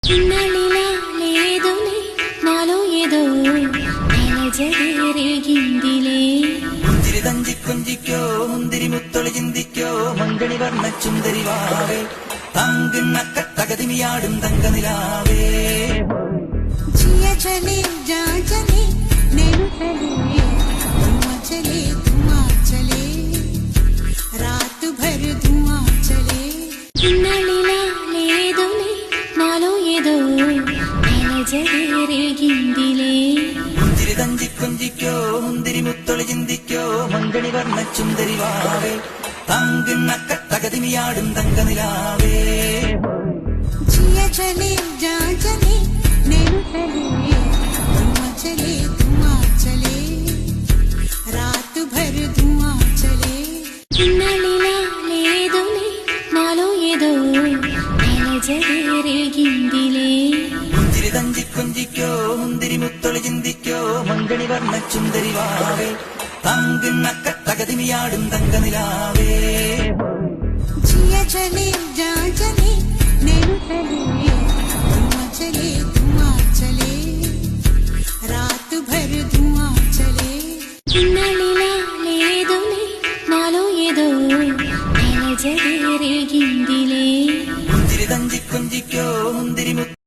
చిన్నలిలాలేదులే నాలో ఏదో అలజడిరేగిందిలే ചിരിതഞ്ചി കൊഞ്ചിക്കോ മുന്തിരി മുത്തൊളി ചിന്തിക്കോ മങ്കണി വർണ്ണ ചുന്ദരിവാവേ തങ്കുന്ന കട്ടകതിമിയാടും തങ്കനിലാവേ जिया चले जा चले नैनो चले धुआं चले धुआं चले रात भर धुआं चले చిన్నలిలాలేదులే నాలో ఏదో అలజడిరేగిందిలే ചിരിതഞ്ചി കൊഞ്ചിക്കോ മുന്തിരി മുത്തൊളി ചിന്തിക്കോ മങ്കണി വർണ്ണ ചുന്ദരിവാവേ തങ്കുന്ന കട്ടകതിമിയാടും തങ്കനിലാവേ जिया चले जा चले नैनो चले धुआं चले धुआं चले रात भर धुआं चले చిన్నలిలాలేదులే నాలో ఏదో అలజడిరేగిందిలే ചിരിതഞ്ചി കൊഞ്ചിക്കോ മുന്തിരി മുത്തൊളി ചിന്തിക്കോ മങ്കണി വർണ്ണ ചുന്ദരിവാവേ തങ്കുന്ന കട്ടകതിമിയാടും തങ്കനിലാവേ जिया चले जा चले नैनो चले धुआं चले धुआं चले रात भर धुआं चले చిన్నలిలాలేదులే నాలో ఏదో అలజడిరేగిందిలే ചിരിതഞ്ചി കൊഞ്ചിക്കോ മുന്തിരി